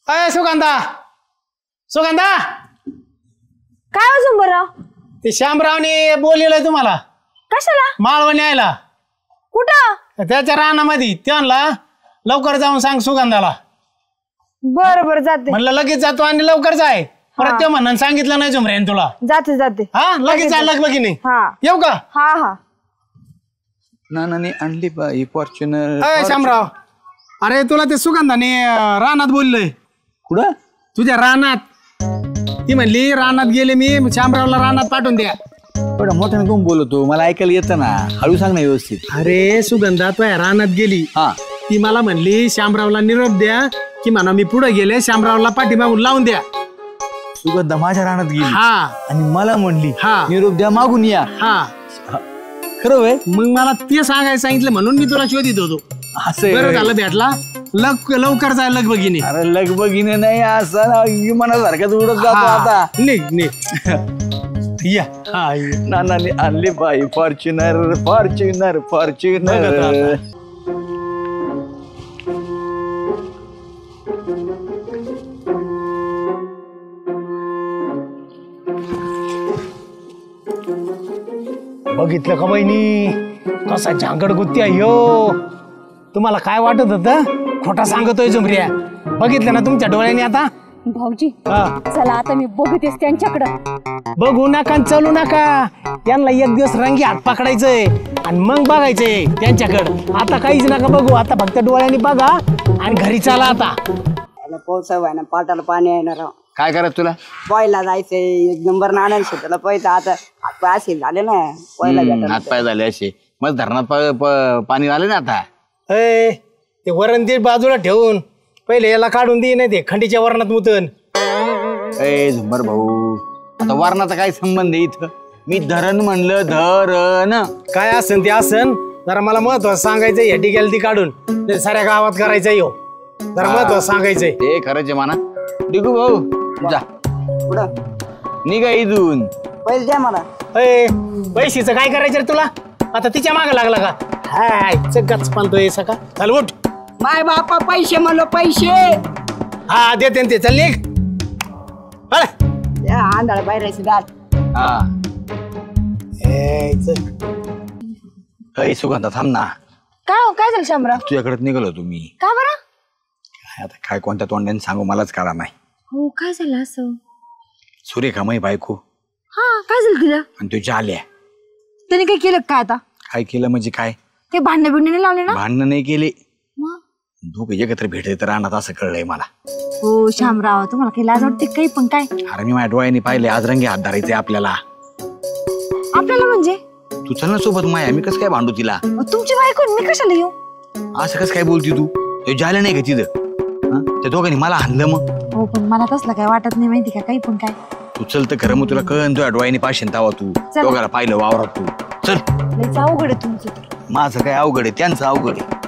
अय सुगंधा सुगंधा काय वाजून बरं ते श्यामरावने बोललेलं तुम्हाला कशाला माळवणी यायला कुठं त्याच्या रानामध्ये त्यांना लवकर जाऊन सांग सुगंधाला बरं बरं जाते म्हणलं लगेच जातो आणि लवकर जाय परत ते म्हणून सांगितलं नाही जुमरेन तुला जाते जाते हा लगेच जा लग बघिनी येऊ का हा हा नानाने आणली बाई फॉर्च्युनर अय श्यामराव अरे तुला ते सुगंधाने रानात बोललंय कुठं तुझ्या रानात ती म्हणली रानात गेले मी श्यामरावला रानात पाठवून द्या थोडं मोठ्याने कोण बोलतो मला ऐकायला येतं ना हळू सांग ना व्यवस्थित अरे सुगंधा तू रानात गेली हा ती मला म्हणली श्यामरावला निरोप द्या की म्हणा मी पुढे गेले श्यामरावला पाठीमागून लावून द्या सुगंधा माझ्या रानात गेली हा आणि मला म्हणली हा. निरोप द्या मागून या हा खरं होय मग मला ते सांगायला सांगितलं म्हणून मी तुला शोधित होतो असं बरं झालं भेटला लवकर जाय लग बघिनी अरे लगबगीने नाही असं विमानासारखंच उडत जातो आता निघ या हा ये. नानाने आणली बाई फॉर्च्युनर फॉर्च्युनर फॉर्च्युनर बघितलं का बहिणी कसा झांगड गुत्ती आहे ह्यो तुम्हाला काय वाटत होतं खोटा सांगतोय जुमरिया बघितलं ना तुमच्या डोळ्याने आता भाऊजी हा. चला आता मी बघतेस त्यांच्याकडं बघू नका आणि चलू नका त्यांना एक दिवस रंगी हात पकडायचंय आणि मग बघायचंय त्यांच्याकडं आता काहीच नका बघू आता फक्त डोळ्याने बघा आणि घरी चला आता पावसा व्हाय ना पाटाला पाणी आहे ना राव काय करत तुला पहिला जायचंय एक नंबर नाण्यान शेताला पैसा आता हातपाय असे झाले ना पहिला हात पाय झाले असे मग धरणात पाणी आले ना आता ए, ते वरण ते बाजूला ठेवून पहिले याला काढून दे नाही ते खंडीच्या वरणात मुतन ए झुंबर भाऊ आता वर्णाचा काय संबंध आहे इथं मी धरण म्हणलं धरण काय असन ते असन जरा मला महत्वाचं सांगायचंय या टिकेल ती काढून ते साऱ्या गावात करायचंय हो जरा महत्वाचं सांगायचंय ते खरंच आहे म्हणा डिगू भाऊ जा पुढं निघा इथून पैसे द्या मला ए पैशीचं काय करायचं रे तुला आता तिच्या मागे लागला का हाय गच पालतोय सका चल उठ माय बापा पैसे म्हणलो पैसे हा देते ते चल निघ हळ. या आंधळ बाहेरची दात हा ए, चल. अय सुगंधा थांब ना काय झालं शामराव तुझ्याकडे निघालो तुम्ही का बरं काय आता काय कोणत्या तोंडाने सांगू मलाच कळा नाही हो काय झालं असं सुरेखा मै बायको हा काय झालं तिला आणि तुझ्या आल्या त्याने काय केलं काय आता काय केलं म्हणजे काय ते भांडण बिंडणे लावले ना भांडणं नाही केले मग? दोघे एकत्र भेटले तर रानात असं कळलंय मला हो शामराव तुम्हाला काही लाज वाटते काही पण काय अरे मी माझ्या डोळ्याने पाहिले आज रंगी हात धरायचे आपल्याला आपल्याला म्हणजे तू चल ना सोबत माया मी कसं काय भांडू तिला तुमची बायको मी कशाला येऊ असं कसं काय बोलती तू ते झालं नाही का तिथं हं? त्या दोघांनी मला हाणलं मग हो पण मला तसलं काय वाटत नाही माहिती का काही पण काय तू चल तर खरं मग तुला कळन तुझ्या डोळ्याने पाशीन तावा तू चल. दोघाला पाहिलं वावरात तू चल लयच अवघड आहे तुमचं तर माझं काय अवघड आहे त्यांचं अवघड आहे